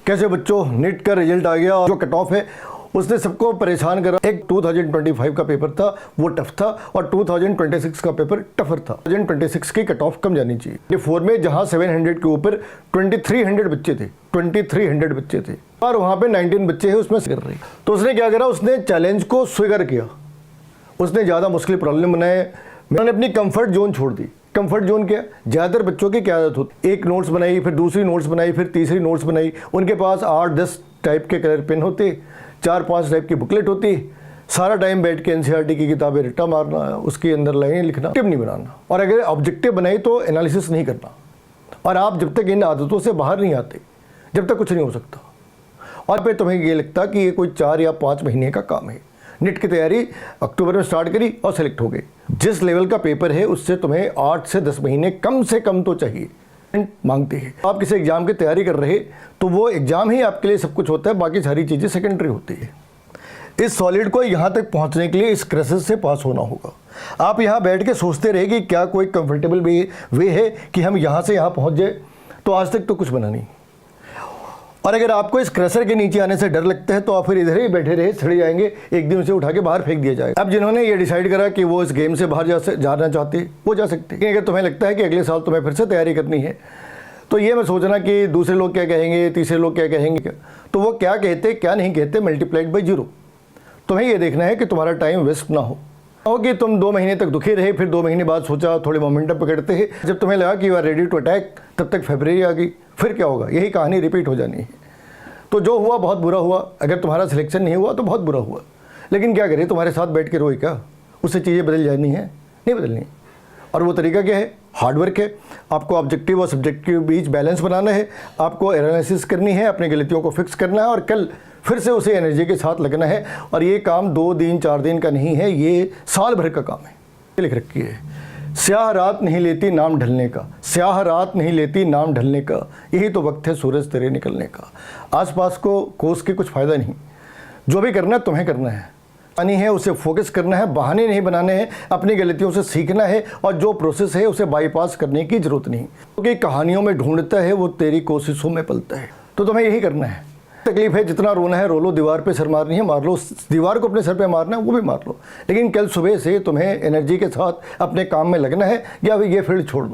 कैसे बच्चों, नीट का रिजल्ट आ गया और जो कट ऑफ है उसने सबको परेशान करा। एक 2025 का पेपर था वो टफ था और 2026 का पेपर टफर था। 2026 की कट ऑफ कम जानी चाहिए। ये 4 में जहां 700 के ऊपर 2300 बच्चे थे, 2300 बच्चे थे और वहां पे 19 बच्चे हैं उसमें कर रहे। तो उसने क्या करा, उसने चैलेंज को स्वीकार किया। उसने ज़्यादा मुश्किल प्रॉब्लम बनाए, मैंने अपनी कंफर्ट जोन छोड़ दी। कंफर्ट जोन क्या, ज़्यादातर बच्चों की क्या आदत होती, एक नोट्स बनाई, फिर दूसरी नोट्स बनाई, फिर तीसरी नोट्स बनाई। उनके पास 8-10 टाइप के कलर पेन होते, 4-5 टाइप की बुकलेट होती। सारा टाइम बैठ के एनसीईआरटी की किताबें रट्टा मारना, उसके अंदर लाइनें लिखना, ऑब्जेक्टिव नहीं बनाना। और अगर ऑब्जेक्टिव बनाई तो एनालिसिस नहीं करना। और आप जब तक इन आदतों से बाहर नहीं आते, जब तक कुछ नहीं हो सकता। और फिर तुम्हें ये लगता कि ये कोई 4 या 5 महीने का काम है। नीट की तैयारी अक्टूबर में स्टार्ट करी और सेलेक्ट हो गई। जिस लेवल का पेपर है उससे तुम्हें 8 से 10 महीने कम से कम तो चाहिए मांगते हैं। आप किसी एग्जाम की तैयारी कर रहे तो वो एग्जाम ही आपके लिए सब कुछ होता है, बाकी सारी चीज़ें सेकेंडरी होती है। इस सॉलिड को यहाँ तक पहुँचने के लिए इस क्राइसिस से पास होना होगा। आप यहाँ बैठ के सोचते रहे कि क्या कोई कंफर्टेबल वे है कि हम यहाँ से यहाँ पहुँच जाए, तो आज तक तो कुछ बना नहीं। और अगर आपको इस क्रेशर के नीचे आने से डर लगता है तो आप फिर इधर ही बैठे रहे, सड़ जाएंगे, एक दिन उसे उठा के बाहर फेंक दिया जाएगा। अब जिन्होंने ये डिसाइड करा कि वो इस गेम से बाहर जाना चाहते वो जा सकते हैं। अगर तुम्हें लगता है कि अगले साल तुम्हें फिर से तैयारी करनी है तो ये मैं सोचना कि दूसरे लोग क्या कहेंगे, तीसरे लोग क्या कहेंगे, तो वो क्या कहते क्या नहीं कहते मल्टीप्लाइड बाई 0। तुम्हें ये देखना है कि तुम्हारा टाइम वेस्ट ना हो कि तुम 2 महीने तक दुखी रहे, फिर 2 महीने बाद सोचा थोड़े मोमेंटम पकड़ते हैं, जब तुम्हें लगा कि you are ready to attack, तब तक फरवरी आ गई। फिर क्या होगा, यही कहानी रिपीट हो जानी है। तो जो हुआ बहुत बुरा हुआ। अगर तुम्हारा सिलेक्शन नहीं हुआ तो बहुत बुरा हुआ, लेकिन क्या करें, तुम्हारे साथ बैठ के रोए क्या, उससे चीज़ें बदल जानी है, नहीं बदलनी। और वो तरीका क्या है, हार्डवर्क है। आपको ऑब्जेक्टिव और सब्जेक्टिव के बीच बैलेंस बनाना है, आपको एनालिसिस करनी है, अपनी गलतियों को फिक्स करना है और कल फिर से उसे एनर्जी के साथ लगना है। और ये काम 2 दिन 4 दिन का नहीं है, ये साल भर का काम है। लिख रखी है, स्याह रात नहीं लेती नाम ढलने का, स्याह रात नहीं लेती नाम ढलने का, यही तो वक्त है सूरज तेरे निकलने का। आसपास को कोस के कुछ फ़ायदा नहीं, जो भी करना है तुम्हें करना है। आनी है उसे फोकस करना है, बहाने नहीं बनाने हैं, अपनी गलतियों से सीखना है और जो प्रोसेस है उसे बाईपास करने की ज़रूरत नहीं, क्योंकि कहानियों में ढूंढता है वो तेरी कोशिशों में पलता है। तो तुम्हें यही करना है। तकलीफ है, जितना रोना है रो लो, दीवार पे सर मारनी है मार लो, दीवार को अपने सर पे मारना है वो भी मार लो, लेकिन कल सुबह से तुम्हें एनर्जी के साथ अपने काम में लगना है या ये फील्ड छोड़ दो।